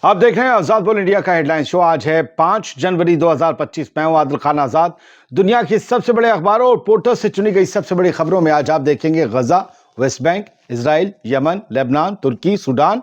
आप देख रहे हैं आजाद बोल इंडिया का हेडलाइन शो। आज है 5 जनवरी 2025। मैं हूं आदिल खान आजाद। दुनिया के सबसे बड़े अखबारों और पोर्टल से चुनी गई सबसे बड़ी खबरों में आज आप देखेंगे Gaza, West Bank, Israel, Yemen, Lebanon, तुर्की, सूडान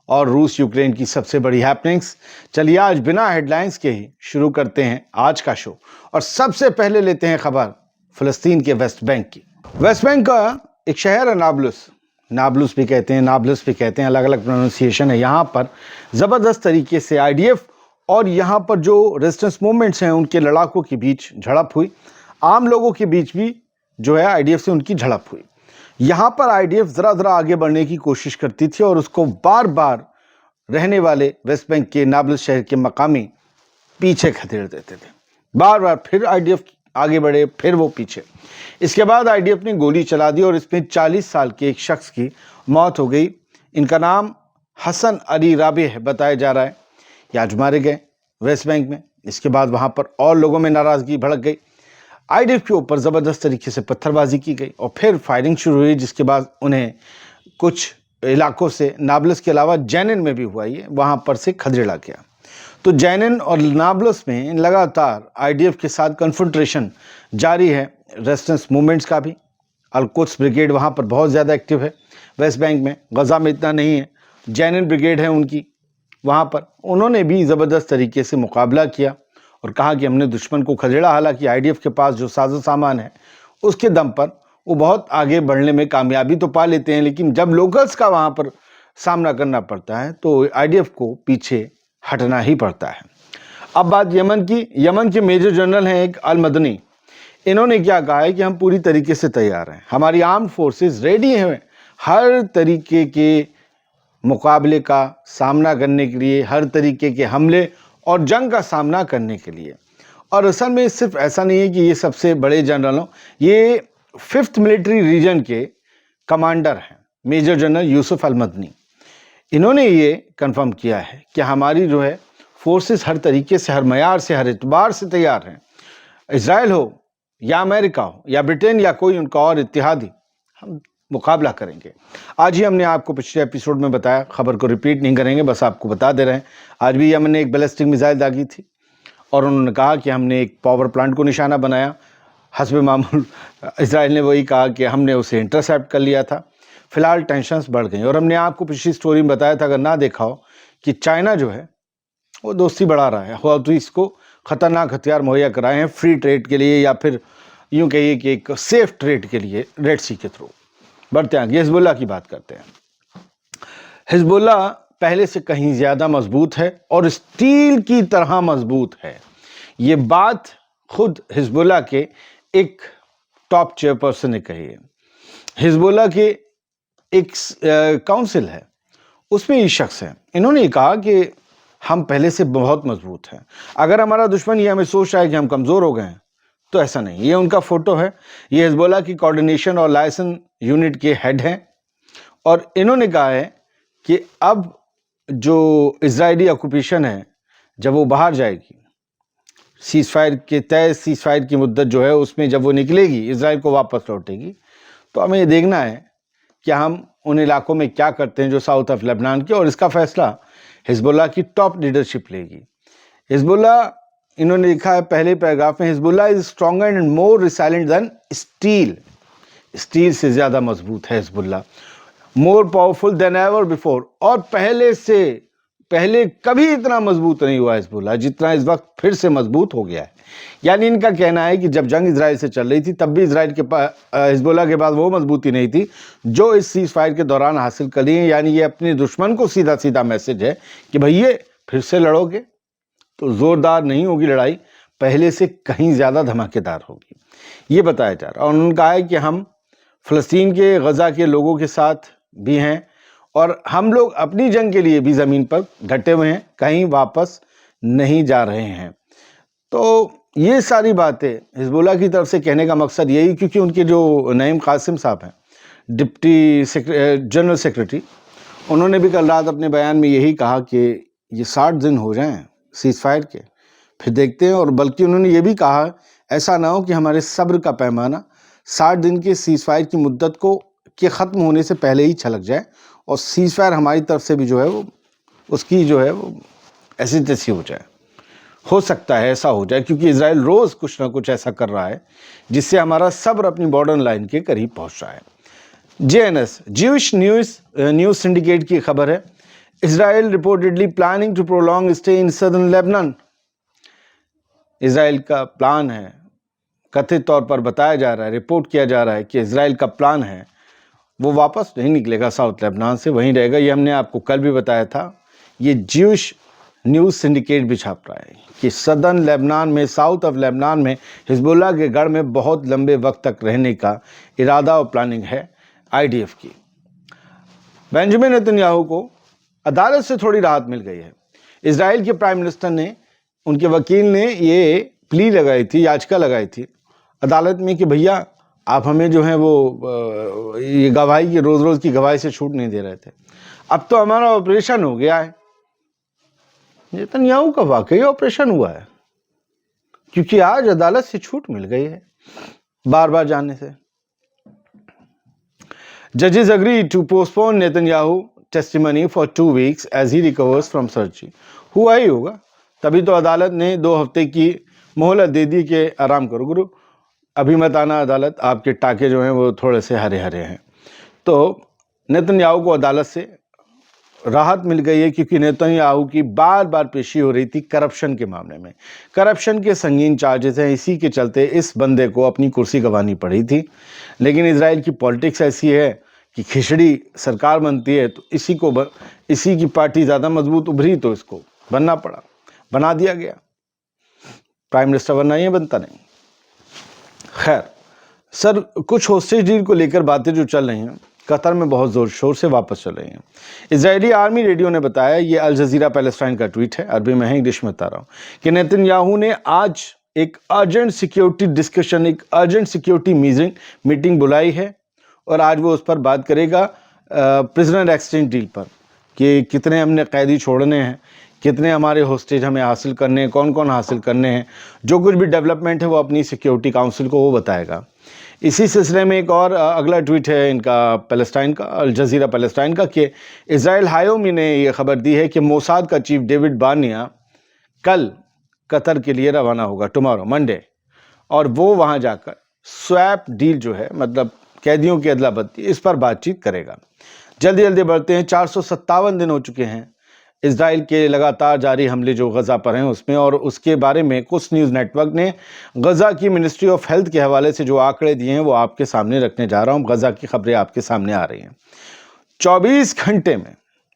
और रूस यूक्रेन की सबसे बड़ी हैपनिंग्स। चलिए आज बिना हेडलाइंस के ही शुरू करते हैं आज का शो और सबसे पहले लेते हैं खबर फिलिस्तीन के वेस्ट बैंक की। वेस्ट बैंक का एक शहर है नाब्लुस, नाब्लुस भी कहते हैं, नाब्लस भी कहते हैं, अलग अलग प्रोनाउंसिएशन है। यहाँ पर ज़बरदस्त तरीके से आईडीएफ और यहाँ पर जो रेजिस्टेंस मूवमेंट्स हैं उनके लड़ाकों के बीच झड़प हुई। आम लोगों के बीच भी जो है आईडीएफ से उनकी झड़प हुई। यहाँ पर आईडीएफ ज़रा आगे बढ़ने की कोशिश करती थी और उसको बार बार रहने वाले वेस्ट बैंक के नाब्लस शहर के मकामी पीछे खदेड़ देते थे। बार बार फिर आईडीएफ आगे बढ़े, फिर वो पीछे। इसके बाद आईडीएफ ने गोली चला दी और इसमें 40 साल के एक शख्स की मौत हो गई। इनका नाम हसन अली राबे है बताया जा रहा है। ये आज मारे गए वेस्ट बैंक में। इसके बाद वहाँ पर और लोगों में नाराज़गी भड़क गई। आईडीएफ के ऊपर ज़बरदस्त तरीके से पत्थरबाजी की गई और फिर फायरिंग शुरू हुई, जिसके बाद उन्हें कुछ इलाकों से नाब्लस के अलावा जैनिन में भी हुआ, ये वहाँ पर से खदेड़ा गया। तो जैनिन और नाब्लस में लगातार आईडीएफ के साथ कन्फ्रंटेशन जारी है। रेजिस्टेंस मूवमेंट्स का भी अल-कुद्स ब्रिगेड वहाँ पर बहुत ज़्यादा एक्टिव है वेस्ट बैंक में। गजा में इतना नहीं है, जैनिन ब्रिगेड है उनकी वहाँ पर। उन्होंने भी ज़बरदस्त तरीके से मुकाबला किया और कहा कि हमने दुश्मन को खदेड़ा। हालांकि आईडीएफ के पास जो साजो सामान है उसके दम पर वो बहुत आगे बढ़ने में कामयाबी तो पा लेते हैं, लेकिन जब लोकल्स का वहाँ पर सामना करना पड़ता है तो आईडीएफ को पीछे हटना ही पड़ता है। अब बात यमन की। यमन के मेजर जनरल हैं एक अल मदनी। इन्होंने क्या कहा है कि हम पूरी तरीके से तैयार हैं, हमारी आर्म्ड फोर्सेस रेडी हैं हर तरीके के मुकाबले का सामना करने के लिए, हर तरीके के हमले और जंग का सामना करने के लिए। और असल में सिर्फ ऐसा नहीं है कि ये सबसे बड़े जनरल हों, ये 5th मिलिट्री रीजन के कमांडर हैं मेजर जनरल यूसुफ अल मदनी। इन्होंने ये कंफर्म किया है कि हमारी जो है फोर्सेस हर तरीके से, हर मयार से, हर एतबार से तैयार हैं। इजराइल हो या अमेरिका हो या ब्रिटेन या कोई उनका और इत्तेहादी, हम मुकाबला करेंगे। आज ही हमने आपको पिछले एपिसोड में बताया, खबर को रिपीट नहीं करेंगे, बस आपको बता दे रहे हैं। आज भी यमन ने एक बैलिस्टिक मिसाइल दागी थी और उन्होंने कहा कि हमने एक पावर प्लांट को निशाना बनाया। हस्बे मामूल इजराइल ने वही कहा कि हमने उसे इंटरसेप्ट कर लिया था। फिलहाल टेंशन्स बढ़ गई और हमने आपको पिछली स्टोरी में बताया था, अगर ना देखा हो, कि चाइना जो है वो दोस्ती बढ़ा रहा है, हौथीस को ख़तरनाक हथियार मुहैया कराए हैं फ्री ट्रेड के लिए, या फिर यूँ कहिए कि एक सेफ ट्रेड के लिए रेड सी के थ्रू। बढ़ते हैं आगे, हिजबुल्लाह की बात करते हैं। हिजबुल्लाह पहले से कहीं ज़्यादा मजबूत है और स्टील की तरह मजबूत है। ये बात खुद हिजबुल्लाह के एक टॉप चेयरपर्सन ने कही है। हिजबुल्लाह के एक काउंसिल है, उसमें ये शख्स है, इन्होंने कहा कि हम पहले से बहुत मजबूत हैं। अगर हमारा दुश्मन ये हमें सोच रहा है कि हम कमज़ोर हो गए हैं तो ऐसा नहीं। ये उनका फ़ोटो है, ये हिजबुल्लाह की कोऑर्डिनेशन और लाइसेंस यूनिट के हेड हैं और इन्होंने कहा है कि अब जो इजरायली ऑक्यूपेशन है, जब वो बाहर जाएगी, सीज़फायर के तय सीज़फायर की मुद्दत जो है उसमें जब वो निकलेगी, इजराइल को वापस लौटेगी, तो हमें ये देखना है कि हम उन इलाकों में क्या करते हैं जो साउथ ऑफ लेबनान के, और इसका फैसला हिजबुल्लाह की टॉप लीडरशिप लेगी। हिजबुल्लाह, इन्होंने लिखा है पहले पैराग्राफ में, Hezbollah is stronger and more resilient than steel. Steel से ज़्यादा मजबूत है Hezbollah, more powerful than ever before, और पहले कभी इतना मजबूत नहीं हुआ हिजबुल्लाह जितना इस वक्त फिर से मजबूत हो गया है। यानी इनका कहना है कि जब जंग इजराइल से चल रही थी तब भी इजराइल के पास, हिजबुल्लाह के पास वो मजबूती नहीं थी जो इस सीज़ फायर के दौरान हासिल कर ली है। यानी ये अपने दुश्मन को सीधा सीधा मैसेज है कि भैया फिर से लड़ोगे तो ज़ोरदार नहीं होगी लड़ाई, पहले से कहीं ज़्यादा धमाकेदार होगी, ये बताया जा रहा है। और उन्होंने कहा है कि हम फ़लस्तीन के, गज़ा के लोगों के साथ भी हैं और हम लोग अपनी जंग के लिए भी ज़मीन पर डटे हुए हैं, कहीं वापस नहीं जा रहे हैं। तो ये सारी बातें हिजबुल्लाह की तरफ से कहने का मकसद यही, क्योंकि उनके जो नईम कासिम साहब हैं, डिप्टी जनरल सेक्रेटरी, उन्होंने भी कल रात अपने बयान में यही कहा कि ये 60 दिन हो जाएं सीज़ फायर के, फिर देखते हैं। और बल्कि उन्होंने ये भी कहा ऐसा ना हो कि हमारे सब्र का पैमाना 60 दिन के सीज़ फायर की मुद्दत को के ख़त्म होने से पहले ही छलक जाए और सीज़ फायर हमारी तरफ से भी जो है वो اس کی جو ہے وہ ایسی تیسی ہو جائے. ہو سکتا ہے ایسا ہو جائے کیونکہ اسرائیل روز کچھ نہ کچھ ایسا کر رہا ہے جس سے ہمارا صبر اپنی بارڈر لائن کے قریب پہنچ رہا ہے. JNS جیوش نیوز سنڈیکیٹ کی خبر ہے. Israel reportedly planning to prolong stay in southern Lebanon. Israel کا پلان ہے، کتھت طور پر بتایا جا رہا ہے، رپورٹ کیا جا رہا ہے کہ اسرائیل کا پلان ہے وہ واپس نہیں نکلے گا ساؤتھ لیبنان سے، وہیں رہے گا. یہ ہم نے آپ کو کل بھی بتایا تھا. یہ جیوش نیوز سنڈیکیٹ بھی چھاپ رہا ہے کہ سدرن لیبنان میں، ساؤتھ آف لیبنان میں حزب اللہ کے گڑھ میں بہت لمبے وقت تک رہنے کا ارادہ اور پلاننگ ہے IDF کی. بنجامن نیتن کو عدالت سے تھوڑی راحت مل گئی ہے. اسرائیل کے پرائم منسٹر نے، ان کے وکیل نے یہ پلی لگائی تھی، یاچکا لگائی تھی عدالت میں کہ بھیا آپ ہمیں جو ہے وہ یہ گواہی کی، روز روز کی گواہی سے چھوٹ نہیں دے رہے تھے، اب تو ہمارا آپریشن ہو گیا ہے. نیتن کا واقعی آپریشن ہوا ہے کیونکہ آج عدالت سے چھوٹ مل گئی ہے بار بار جانے سے. Judges agree to postpone Netanyahu testimony for 2 weeks as he recovers from surgery. ہوا ہی ہوگا، تبھی تو عدالت نے 2 ہفتے کی مہلت دے دی کہ آرام کرو گرو، ابھی مت آنا عدالت، آپ کے ٹاکے جو ہیں وہ تھوڑے سے ہرے ہرے ہیں. تو نیتنیاہو کو عدالت سے راحت مل گئی ہے کیونکہ نیتنیاہو کی بار بار پیشی ہو رہی تھی کرپشن کے معاملے میں. کرپشن کے سنگین چارجز ہیں، اسی کے چلتے اس بندے کو اپنی کرسی گنوانی پڑی تھی. لیکن اسرائیل کی پالیٹکس ایسی ہے کہ کھچڑی سرکار بنتی ہے تو اسی کی پارٹی زیادہ مضبوط ابھری تو اس کو بننا پڑا، بنا دیا گیا. پرائم منسٹر بننا یہ بنتا نہیں. خیر سر، کچھ ہوسٹیج ڈیل کو لے کر باتیں جو چل رہی ہیں قطر میں بہت زور شور سے واپس چل رہی ہیں. اسرائیلی آرمی ریڈیو نے بتایا، یہ الجزیرہ پیلسٹائن کا ٹویٹ ہے، عربی میں ہے، انگلش میں بتا رہا ہوں، کہ نیتنیاہو نے آج ایک ارجنٹ سیکیورٹی ڈسکشن، ایک ارجنٹ سیکیورٹی میٹنگ بلائی ہے اور آج وہ اس پر بات کرے گا پرزنر ایکسچینج ڈیل پر کہ کتنے ہم نے قیدی چھوڑنے ہیں، کتنے ہمارے ہوسٹیج ہمیں حاصل کرنے ہیں، کون کون حاصل کرنے ہیں. جو کچھ بھی ڈیولپمنٹ ہے وہ اپنی سیکیورٹی کاؤنسل کو وہ بتائے گا. اسی سلسلے میں ایک اور اگلا ٹویٹ ہے ان کا پیلسٹائن کا، الجزیرہ پیلسٹائن کا، کہ اسرائیل ہائیومی نے یہ خبر دی ہے کہ موساد کا چیف ڈیوڈ بارنیا کل قطر کے لیے روانہ ہوگا، ٹمارو منڈے، اور وہ وہاں جا کر سویپ ڈیل جو ہے، مطلب قیدیوں کی ادلا بدلی، اس پر بات چیت کرے گا. جلدی بڑھتے ہیں. 457 دن ہو چکے ہیں اسرائیل کے لگاتار جاری حملے جو غزہ پر ہیں اس میں، اور اس کے بارے میں کچھ نیوز نیٹ ورک نے غزہ کی منسٹری آف ہیلتھ کے حوالے سے جو آنکڑے دیے ہیں وہ آپ کے سامنے رکھنے جا رہا ہوں. غزہ کی خبریں آپ کے سامنے آ رہی ہیں. 24 گھنٹے میں،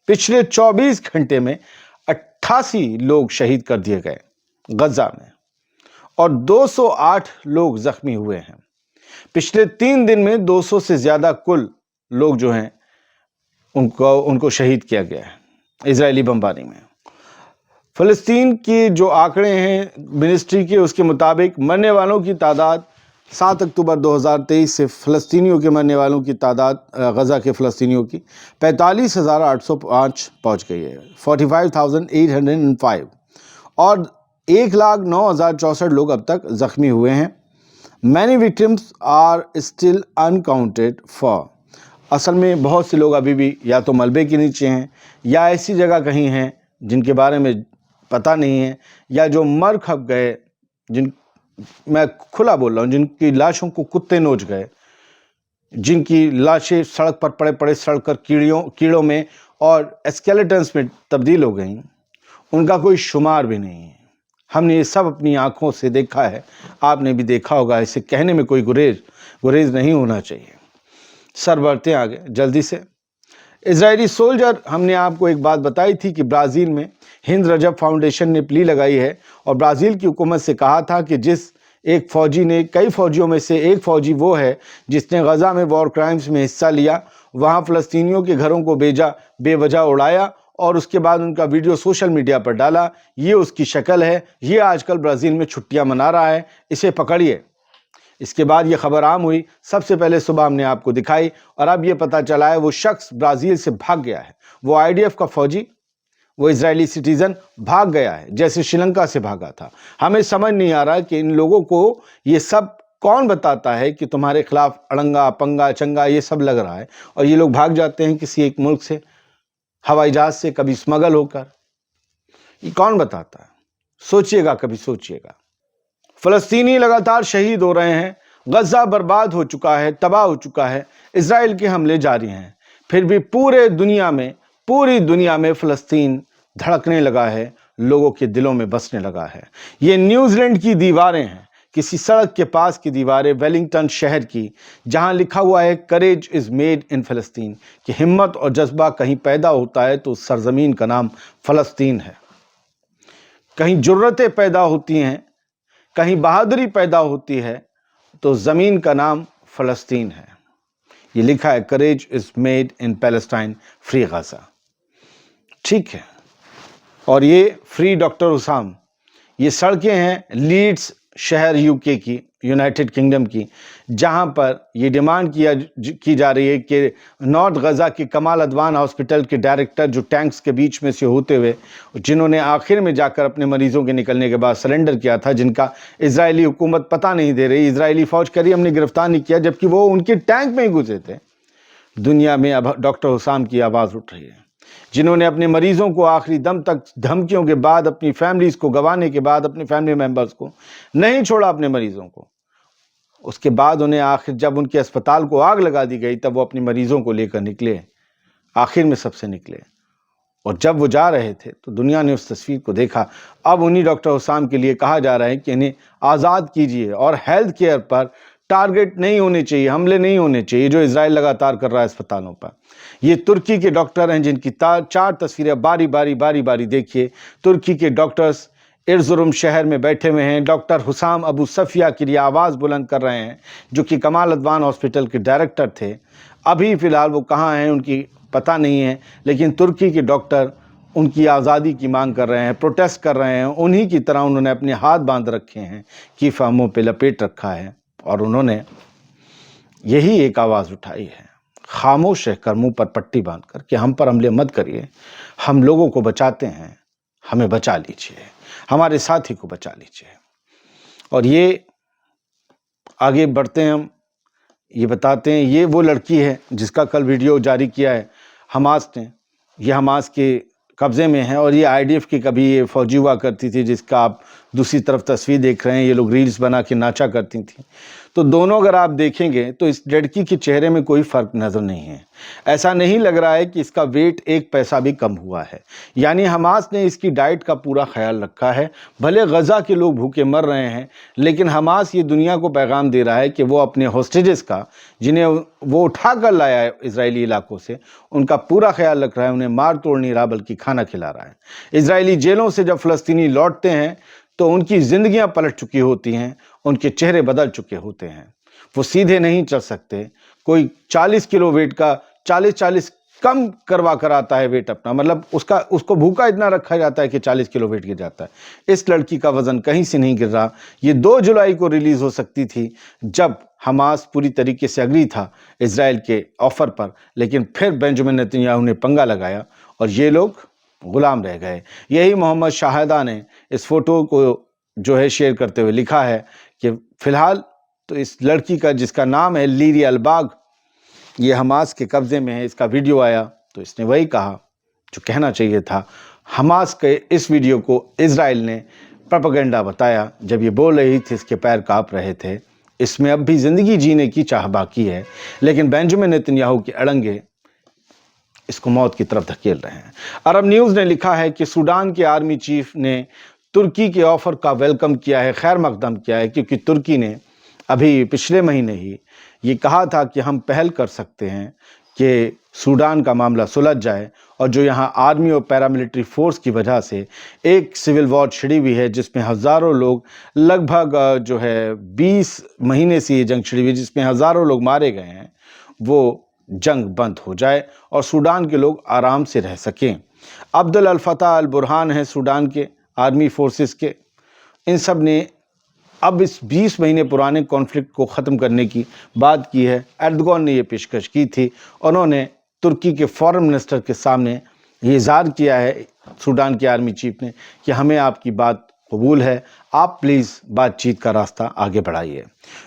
پچھلے 24 گھنٹے میں 88 لوگ شہید کر دیے گئے غزہ میں اور 208 لوگ زخمی ہوئے ہیں. پچھلے 3 دن میں 200 سے زیادہ کل لوگ جو ہیں ان کو شہید کیا گیا ہے اسرائیلی بمباری میں. فلسطین کی جو آنکڑے ہیں منسٹری کے، اس کے مطابق مرنے والوں کی تعداد 7 اکتوبر 2023 سے فلسطینیوں کے مرنے والوں کی تعداد غزہ کے فلسطینیوں کی 45,805 پہنچ گئی ہے، 45,805، اور 1,09,064 لوگ اب تک زخمی ہوئے ہیں. Many victims are still uncounted for. اصل میں بہت سے لوگ ابھی بھی یا تو ملبے کے نیچے ہیں یا ایسی جگہ کہیں ہیں جن کے بارے میں پتہ نہیں ہے، یا جو مر کھپ گئے، میں کھلا بول رہا ہوں، جن کی لاشوں کو کتے نوچ گئے، جن کی لاشیں سڑک پر پڑے سڑ کر کیڑوں میں اور اسکیلیٹنز میں تبدیل ہو گئیں، ان کا کوئی شمار بھی نہیں ہے. ہم نے یہ سب اپنی آنکھوں سے دیکھا ہے، آپ نے بھی دیکھا ہوگا. اسے کہنے میں کوئی گریز نہیں ہونا چاہیے. سر بڑھتے ہیں آگے جلدی سے. اسرائیلی سولجر، ہم نے آپ کو ایک بات بتائی تھی کہ برازیل میں ہند رجب فاؤنڈیشن نے پلی لگائی ہے اور برازیل کی حکومت سے کہا تھا کہ جس ایک فوجی نے، کئی فوجیوں میں سے ایک فوجی وہ ہے جس نے غزہ میں وار کرائمز میں حصہ لیا، وہاں فلسطینیوں کے گھروں کو بے وجہ اڑایا اور اس کے بعد ان کا ویڈیو سوشل میڈیا پر ڈالا. یہ اس کی شکل ہے، یہ آج کل برازیل میں چھٹیاں منا رہا ہے، اسے پکڑیے. اس کے بعد یہ خبر عام ہوئی، سب سے پہلے صبح ہم نے آپ کو دکھائی، اور اب یہ پتہ چلا ہے وہ شخص برازیل سے بھاگ گیا ہے. وہ IDF کا فوجی، وہ اسرائیلی سٹیزن بھاگ گیا ہے جیسے شری لنکا سے بھاگا تھا. ہمیں سمجھ نہیں آ رہا کہ ان لوگوں کو یہ سب کون بتاتا ہے کہ تمہارے خلاف اڑنگا پنگا چنگا یہ سب لگ رہا ہے، اور یہ لوگ بھاگ جاتے ہیں کسی ایک ملک سے. हवाई जहाज से, कभी स्मगल होकर। ये कौन बताता है? सोचिएगा, कभी सोचिएगा। फलस्तीनी लगातार शहीद हो रहे हैं, गजा बर्बाद हो चुका है, तबाह हो चुका है, इजराइल के हमले जारी हैं, फिर भी पूरी दुनिया में फलस्तीन धड़कने लगा है, लोगों के दिलों में बसने लगा है। ये न्यूजीलैंड की दीवारें हैं, किसी सड़क के पास की दीवारें, वेलिंगटन शहर की, जहां लिखा हुआ है करेज इज मेड इन फलस्तीन, कि हिम्मत और जज्बा कहीं पैदा होता है तो उस सरजमीन का नाम फलस्तीन है। कहीं जुर्रतें पैदा होती हैं, कहीं बहादुरी पैदा होती है तो ज़मीन का नाम फ़लस्तीन है। ये लिखा है करेज is made in Palestine, free Gaza. ठीक है, और ये फ्री डॉक्टर हुसाम। ये सड़कें हैं लीड्स शहर यूके की, यूनाइटेड किंगडम की, जहां पर ये डिमांड की जा रही है कि नॉर्थ गजा के कमाल अदवान हॉस्पिटल के डायरेक्टर, जो टैंक्स के बीच में से होते हुए, जिन्होंने आखिर में जाकर अपने मरीजों के निकलने के बाद सरेंडर किया था, जिनका इजरायली हुकूमत पता नहीं दे रही, इजरायली फौज कह रही हमने गिरफ्तार नहीं किया, जबकि वो उनके टैंक में ही घुसे थे। दुनिया में अब डॉक्टर हुसाम की आवाज़ उठ रही है, जिन्होंने अपने मरीजों को आखिरी दम तक धमकियों के बाद, अपनी फैमिलीज को गंवाने के बाद, अपनी फैमिली मेंबर्स को नहीं छोड़ा, अपने मरीजों को। उसके बाद उन्हें आखिर जब उनके अस्पताल को आग लगा दी गई, तब वो अपनी मरीजों को लेकर निकले, आखिर में सबसे निकले। और जब वो जा रहे थे तो दुनिया ने उस तस्वीर को देखा। अब उन्हीं डॉक्टर हुसाम के लिए कहा जा रहा है कि इन्हें आज़ाद कीजिए और हेल्थ केयर पर टारगेट नहीं होने चाहिए, हमले नहीं होने चाहिए, जो इजराइल लगातार कर रहा है अस्पतालों पर। ये तुर्की के डॉक्टर हैं, जिनकी 4 तस्वीरें बारी बारी देखिए। तुर्की के डॉक्टर्स इर्जुरुम शहर में बैठे हुए हैं, डॉक्टर हुसाम अबू सफिया के लिए आवाज़ बुलंद कर रहे हैं, जो कि कमाल अदवान हॉस्पिटल के डायरेक्टर थे। अभी फ़िलहाल वो कहाँ हैं उनकी पता नहीं है, लेकिन तुर्की के डॉक्टर उनकी आज़ादी की मांग कर रहे हैं, प्रोटेस्ट कर रहे हैं। उन्हीं की तरह उन्होंने अपने हाथ बांध रखे हैं, कीफ़ामों पे लपेट रखा है, और उन्होंने यही एक आवाज़ उठाई है, खामोश रहकर मुंह पर पट्टी बांधकर, कि हम पर हमले मत करिए, हम लोगों को बचाते हैं, हमें बचा लीजिए, हमारे साथी को बचा लीजिए। और ये आगे बढ़ते हैं, हम ये बताते हैं, ये वो लड़की है जिसका कल वीडियो जारी किया है हमास ने। ये हमास के कब्ज़े में है, और ये आईडीएफ की कभी ये फौजी हुआ करती थी, जिसका आप दूसरी तरफ तस्वीर देख रहे हैं। ये लोग रील्स बना के नाचा करती थी। तो दोनों अगर आप देखेंगे तो इस लड़की के चेहरे में कोई फ़र्क नज़र नहीं है। ऐसा नहीं लग रहा है कि इसका वेट 1 पैसा भी कम हुआ है। यानी हमास ने इसकी डाइट का पूरा ख्याल रखा है। भले गज़ा के लोग भूखे मर रहे हैं, लेकिन हमास ये दुनिया को पैगाम दे रहा है कि वो अपने हॉस्टेजेस का, जिन्हें वो उठा कर लाया है इजरायली इलाकों से, उनका पूरा ख्याल रख रहा है, उन्हें मार तोड़ नहीं रहा बल्कि खाना खिला रहा है। इजरायली जेलों से जब फ़लस्तीनी लौटते हैं तो उनकी ज़िंदगियां पलट चुकी होती हैं, उनके चेहरे बदल चुके होते हैं। वो सीधे नहीं चल सकते। कोई 40 किलो वेट का 40 कम करवा कर आता है वेट अपना, मतलब उसको भूखा इतना रखा जाता है कि 40 किलो वेट गिर जाता है। इस लड़की का वज़न कहीं से नहीं गिर रहा। ये 2 जुलाई को रिलीज़ हो सकती थी, जब हमास पूरी तरीके से अग्री था इजराइल के ऑफ़र पर, लेकिन फिर बेंजामिन नेतन्याहू ने पंगा लगाया और ये लोग गुलाम रह गए। यही मोहम्मद शाहिदा ने इस फ़ोटो को जो है शेयर करते हुए लिखा है कि फ़िलहाल तो इस लड़की का, जिसका नाम है लीरी अलबाग, ये हमास के कब्ज़े में है। इसका वीडियो आया तो इसने वही कहा जो कहना चाहिए था। हमास के इस वीडियो को इजराइल ने प्रोपेगेंडा बताया। जब ये बोल रही थी इसके पैर काँप रहे थे। इसमें अब भी ज़िंदगी जीने की चाह बाकी है, लेकिन बेंजामिन नेतन्याहू के अड़ंगे इसको मौत की तरफ धकेल रहे हैं। अरब न्यूज़ ने लिखा है कि सूडान के आर्मी चीफ ने तुर्की के ऑफ़र का वेलकम किया है, खैर मकदम किया है, क्योंकि तुर्की ने अभी पिछले महीने ही ये कहा था कि हम पहल कर सकते हैं कि सूडान का मामला सुलझ जाए, और जो यहाँ आर्मी और पैरामिलिट्री फोर्स की वजह से एक सिविल वॉर छिड़ी हुई है, जिसमें हज़ारों लोग, लगभग जो है 20 महीने से ये जंग छिड़ी हुई है, जिसमें हज़ारों लोग मारे गए हैं, वो जंग बंद हो जाए और सूडान के लोग आराम से रह सकें। अब्दुल अल फताह अल बुरहान हैं सूडान के आर्मी फोर्सेस के। इन सब ने अब इस 20 महीने पुराने कॉन्फ्लिक्ट को ख़त्म करने की बात की है। एर्दोगन ने ये पेशकश की थी। उन्होंने तुर्की के फॉरेन मिनिस्टर के सामने ये इज़हार किया है, सूडान के आर्मी चीफ ने, कि हमें आपकी बात कबूल है, आप प्लीज़ बातचीत का रास्ता आगे बढ़ाइए।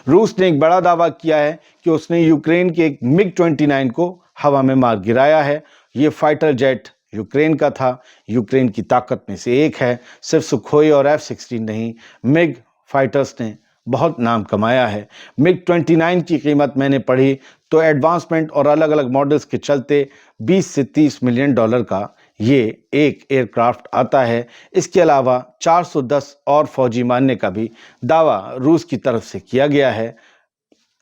रूस ने एक बड़ा दावा किया है कि उसने यूक्रेन के एक मिग 29 को हवा में मार गिराया है। ये फाइटर जेट यूक्रेन का था। यूक्रेन की ताकत में से एक है। सिर्फ सुखोई और F-16 नहीं, मिग फाइटर्स ने बहुत नाम कमाया है। मिग 29 की कीमत मैंने पढ़ी तो एडवांसमेंट और अलग अलग मॉडल्स के चलते 20 से 30 मिलियन डॉलर का ये एक एयरक्राफ्ट आता है। इसके अलावा 410 और फौजी मारने का भी दावा रूस की तरफ से किया गया है।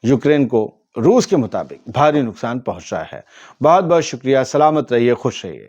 यूक्रेन को रूस के मुताबिक भारी नुकसान पहुंचा है। बहुत बहुत शुक्रिया। सलामत रहिए, खुश रहिए।